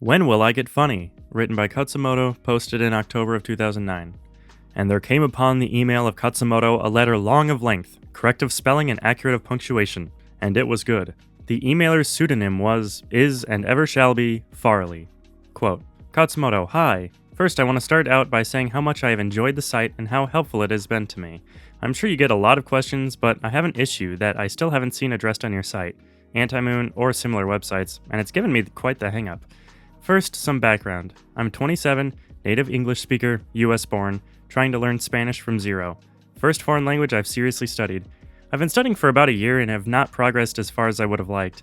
When Will I Get Funny? Written by Khatzumoto, posted in October of 2009. And there came upon the email of Khatzumoto a letter long of length, correct of spelling and accurate of punctuation, and it was good. The emailer's pseudonym was, is, and ever shall be, Farley. Quote, Khatzumoto, hi. First, I want to start out by saying how much I have enjoyed the site and how helpful it has been to me. I'm sure you get a lot of questions, but I have an issue that I still haven't seen addressed on your site, Antimoon, or similar websites, and it's given me quite the hang-up. First, some background. I'm 27, native English speaker, US born, trying to learn Spanish from zero. First foreign language I've seriously studied. I've been studying for about a year and have not progressed as far as I would have liked.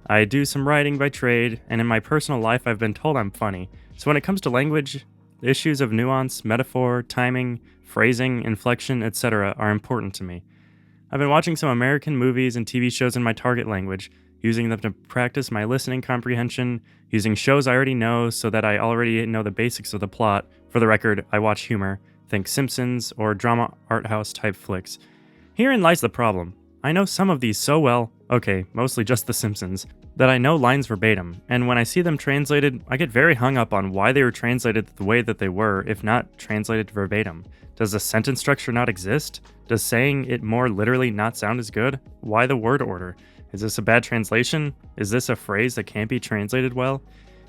I do some writing by trade, and in my personal life I've been told I'm funny. So when it comes to language, the issues of nuance, metaphor, timing, phrasing, inflection, etc. are important to me. I've been watching some American movies and TV shows in my target language, using them to practice my listening comprehension, using shows I already know so that I already know the basics of the plot. For the record, I watch humor, think Simpsons or drama art house type flicks. Herein lies the problem. I know some of these so well, okay, mostly just The Simpsons, that I know lines verbatim, and when I see them translated, I get very hung up on why they were translated the way that they were, if not translated verbatim. Does the sentence structure not exist? Does saying it more literally not sound as good? Why the word order? Is this a bad translation? Is this a phrase that can't be translated well?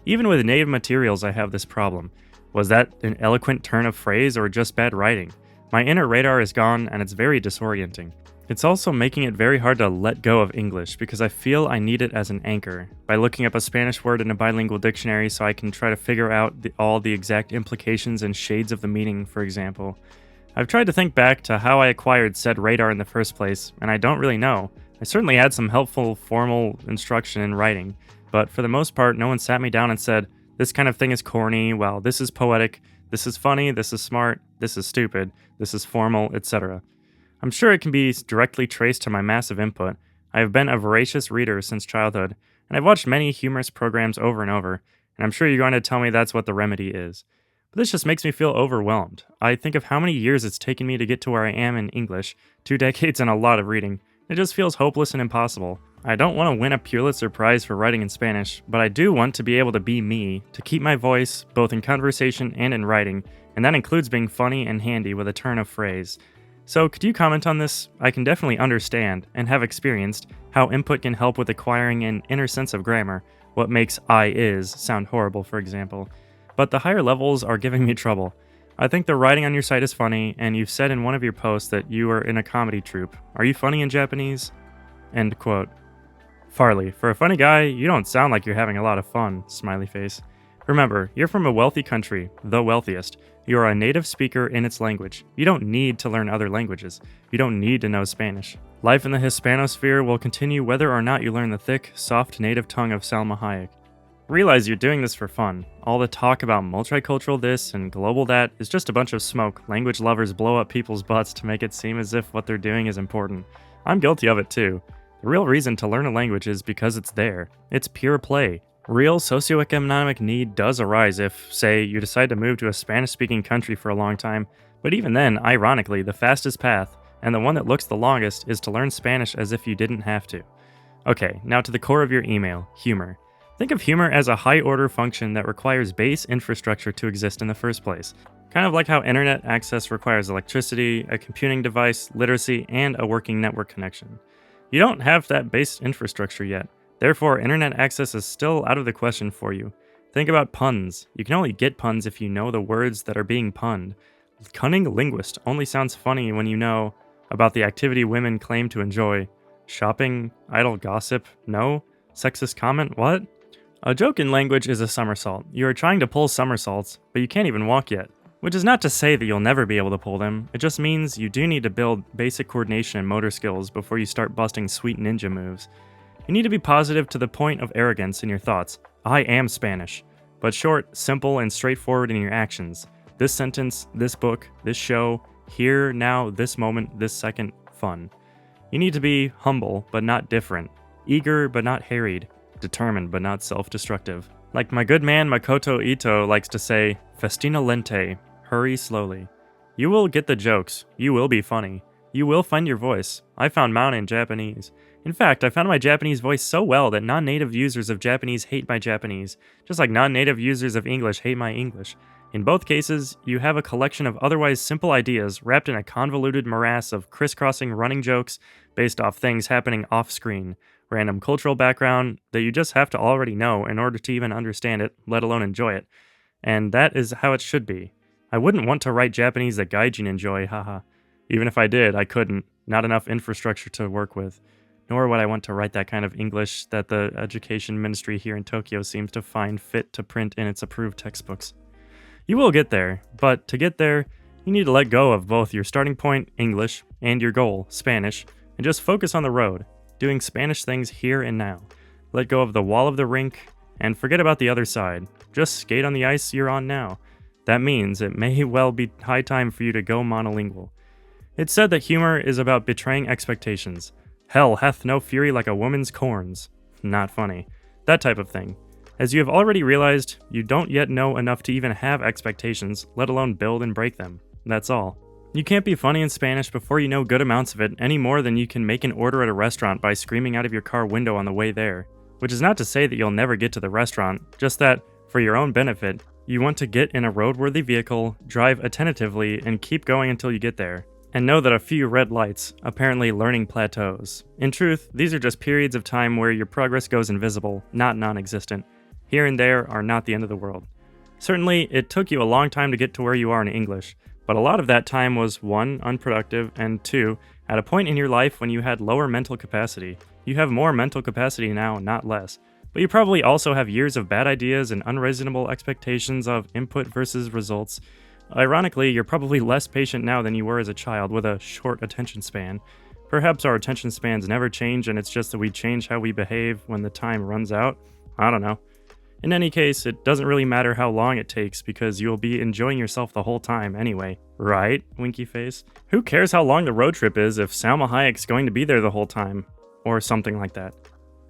Even with native materials, I have this problem. Was that an eloquent turn of phrase or just bad writing? My inner radar is gone and it's very disorienting. It's also making it very hard to let go of English because I feel I need it as an anchor. By looking up a Spanish word in a bilingual dictionary so I can try to figure out all the exact implications and shades of the meaning, for example. I've tried to think back to how I acquired said radar in the first place, and I don't really know. I certainly had some helpful formal instruction in writing, but for the most part, no one sat me down and said, this kind of thing is corny, well, this is poetic, this is funny, this is smart, this is stupid, this is formal, etc. I'm sure it can be directly traced to my massive input. I have been a voracious reader since childhood, and I've watched many humorous programs over and over, and I'm sure you're going to tell me that's what the remedy is. But this just makes me feel overwhelmed. I think of how many years it's taken me to get to where I am in English, 2 decades and a lot of reading. It just feels hopeless and impossible. I don't want to win a Pulitzer Prize for writing in Spanish, but I do want to be able to be me, to keep my voice, both in conversation and in writing, and that includes being funny and handy with a turn of phrase. So could you comment on this? I can definitely understand, and have experienced, how input can help with acquiring an inner sense of grammar, what makes I is sound horrible, for example. But the higher levels are giving me trouble. I think the writing on your site is funny, and you've said in one of your posts that you are in a comedy troupe. Are you funny in Japanese? End quote. Farley, for a funny guy, you don't sound like you're having a lot of fun, smiley face. Remember, you're from a wealthy country, the wealthiest. You are a native speaker in its language. You don't need to learn other languages. You don't need to know Spanish. Life in the Hispanosphere will continue whether or not you learn the thick, soft native tongue of Salma Hayek. Realize you're doing this for fun. All the talk about multicultural this and global that is just a bunch of smoke. Language lovers blow up people's butts to make it seem as if what they're doing is important. I'm guilty of it too. The real reason to learn a language is because it's there. It's pure play. Real socioeconomic need does arise if, say, you decide to move to a Spanish-speaking country for a long time, but even then, ironically, the fastest path, and the one that looks the longest, is to learn Spanish as if you didn't have to. Okay, now to the core of your email, humor. Think of humor as a high-order function that requires base infrastructure to exist in the first place. Kind of like how internet access requires electricity, a computing device, literacy, and a working network connection. You don't have that base infrastructure yet. Therefore, internet access is still out of the question for you. Think about puns. You can only get puns if you know the words that are being punned. Cunning linguist only sounds funny when you know about the activity women claim to enjoy. Shopping? Idle gossip? No? Sexist comment? What? A joke in language is a somersault. You are trying to pull somersaults, but you can't even walk yet. Which is not to say that you'll never be able to pull them, it just means you do need to build basic coordination and motor skills before you start busting sweet ninja moves. You need to be positive to the point of arrogance in your thoughts. I am Spanish. But short, simple, and straightforward in your actions. This sentence, this book, this show, here, now, this moment, this second, fun. You need to be humble, but not different. Eager, but not harried. Determined, but not self-destructive. Like my good man Makoto Ito likes to say, festina lente, hurry slowly. You will get the jokes. You will be funny. You will find your voice. I found mine in Japanese. In fact, I found my Japanese voice so well that non-native users of Japanese hate my Japanese, just like non-native users of English hate my English. In both cases, you have a collection of otherwise simple ideas wrapped in a convoluted morass of crisscrossing running jokes based off things happening off-screen, random cultural background that you just have to already know in order to even understand it, let alone enjoy it. And that is how it should be. I wouldn't want to write Japanese that gaijin enjoy, haha. Even if I did, I couldn't. Not enough infrastructure to work with. Nor would I want to write that kind of English that the education ministry here in Tokyo seems to find fit to print in its approved textbooks. You will get there, but to get there, you need to let go of both your starting point, English, and your goal, Spanish, and just focus on the road, doing Spanish things here and now. Let go of the wall of the rink, and forget about the other side. Just skate on the ice you're on now. That means it may well be high time for you to go monolingual. It's said that humor is about betraying expectations. Hell hath no fury like a woman's corns. Not funny. That type of thing. As you have already realized, you don't yet know enough to even have expectations, let alone build and break them. That's all. You can't be funny in Spanish before you know good amounts of it any more than you can make an order at a restaurant by screaming out of your car window on the way there. Which is not to say that you'll never get to the restaurant, just that, for your own benefit, you want to get in a roadworthy vehicle, drive attentively, and keep going until you get there. And know that a few red lights, apparently learning plateaus. In truth, these are just periods of time where your progress goes invisible, not non-existent. Here and there are not the end of the world. Certainly, it took you a long time to get to where you are in English, but a lot of that time was 1, unproductive, and 2, at a point in your life when you had lower mental capacity. You have more mental capacity now, not less. But you probably also have years of bad ideas and unreasonable expectations of input versus results. Ironically, you're probably less patient now than you were as a child with a short attention span. Perhaps our attention spans never change and it's just that we change how we behave when the time runs out. I don't know. In any case, it doesn't really matter how long it takes because you'll be enjoying yourself the whole time anyway. Right, winky face? Who cares how long the road trip is if Salma Hayek's going to be there the whole time? Or something like that.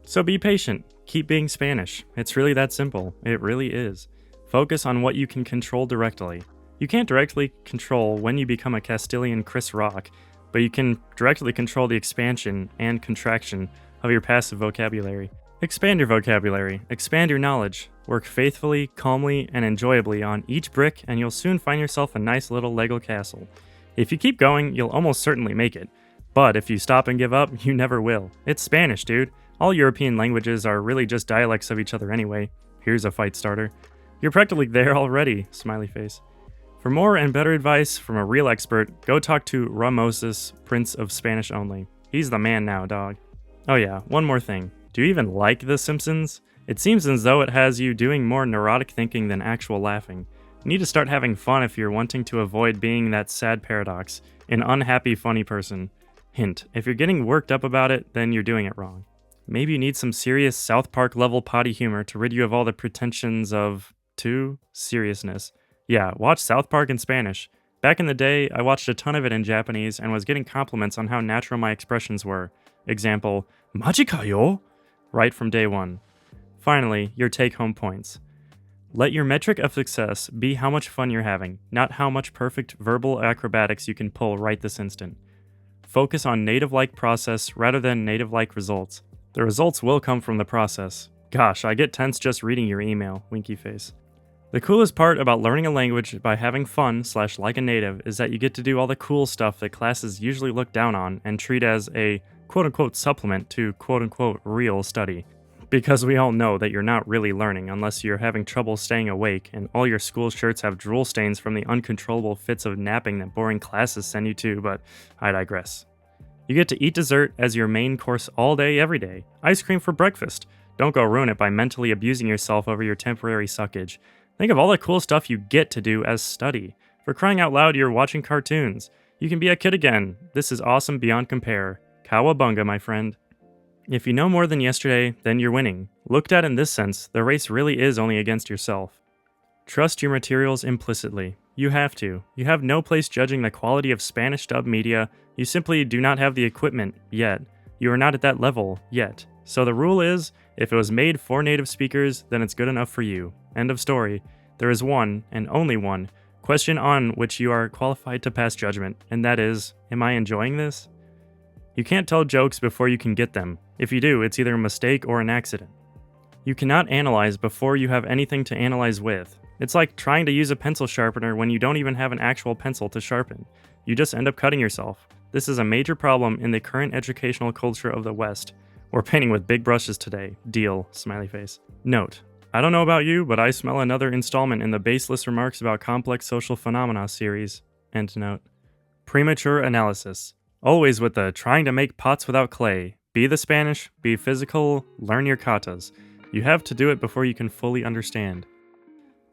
So be patient. Keep being Spanish. It's really that simple. It really is. Focus on what you can control directly. You can't directly control when you become a Castilian Chris Rock, but you can directly control the expansion and contraction of your passive vocabulary. Expand your vocabulary, expand your knowledge, work faithfully, calmly, and enjoyably on each brick and you'll soon find yourself a nice little Lego castle. If you keep going, you'll almost certainly make it. But if you stop and give up, you never will. It's Spanish, dude. All European languages are really just dialects of each other anyway. Here's a fight starter. You're practically there already, smiley face. For more and better advice from a real expert, go talk to Ramosis, Prince of Spanish Only. He's the man now, dog. Oh yeah, one more thing. Do you even like The Simpsons? It seems as though it has you doing more neurotic thinking than actual laughing. You need to start having fun if you're wanting to avoid being that sad paradox, an unhappy funny person. Hint, if you're getting worked up about it, then you're doing it wrong. Maybe you need some serious South Park level potty humor to rid you of all the pretensions of, seriousness. Yeah, watch South Park in Spanish. Back in the day, I watched a ton of it in Japanese and was getting compliments on how natural my expressions were. Example, Majika yo? Right from day one. Finally, your take-home points. Let your metric of success be how much fun you're having, not how much perfect verbal acrobatics you can pull right this instant. Focus on native-like process rather than native-like results. The results will come from the process. Gosh, I get tense just reading your email, winky face. The coolest part about learning a language by having fun / like a native is that you get to do all the cool stuff that classes usually look down on and treat as a quote-unquote supplement to quote-unquote real study. Because we all know that you're not really learning unless you're having trouble staying awake and all your school shirts have drool stains from the uncontrollable fits of napping that boring classes send you to, but I digress. You get to eat dessert as your main course all day, every day. Ice cream for breakfast. Don't go ruin it by mentally abusing yourself over your temporary suckage. Think of all the cool stuff you get to do as study. For crying out loud, you're watching cartoons. You can be a kid again. This is awesome beyond compare. Cowabunga, my friend. If you know more than yesterday, then you're winning. Looked at in this sense, the race really is only against yourself. Trust your materials implicitly. You have to. You have no place judging the quality of Spanish dub media. You simply do not have the equipment yet. You are not at that level yet. So the rule is, if it was made for native speakers, then it's good enough for you. End of story. There is one, and only one, Question on which you are qualified to pass judgment, and that is, am I enjoying this? You can't tell jokes before you can get them. If you do, it's either a mistake or an accident. You cannot analyze before you have anything to analyze with. It's like trying to use a pencil sharpener when you don't even have an actual pencil to sharpen. You just end up cutting yourself. This is a major problem in the current educational culture of the West. We're painting with big brushes today. Deal, smiley face. Note: I don't know about you, but I smell another installment in the Baseless Remarks About Complex Social Phenomena series. End note. Premature analysis. Always with the trying to make pots without clay. Be the Spanish, be physical, learn your katas. You have to do it before you can fully understand.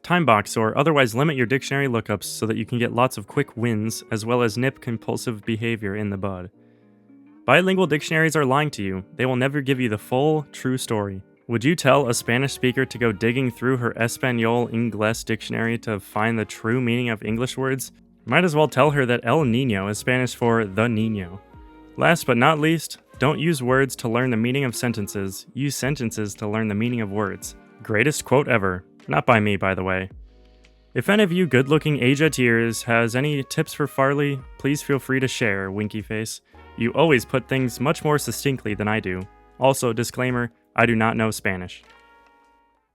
Timebox, or otherwise limit your dictionary lookups so that you can get lots of quick wins, as well as nip compulsive behavior in the bud. Bilingual dictionaries are lying to you. They will never give you the full, true story. Would you tell a Spanish speaker to go digging through her Español Inglés dictionary to find the true meaning of English words? Might as well tell her that El Niño is Spanish for the Niño. Last but not least, don't use words to learn the meaning of sentences. Use sentences to learn the meaning of words. Greatest quote ever. Not by me, by the way. If any of you good-looking AJATTers has any tips for Farley, please feel free to share, winky face. You always put things much more succinctly than I do. Also, disclaimer, I do not know Spanish.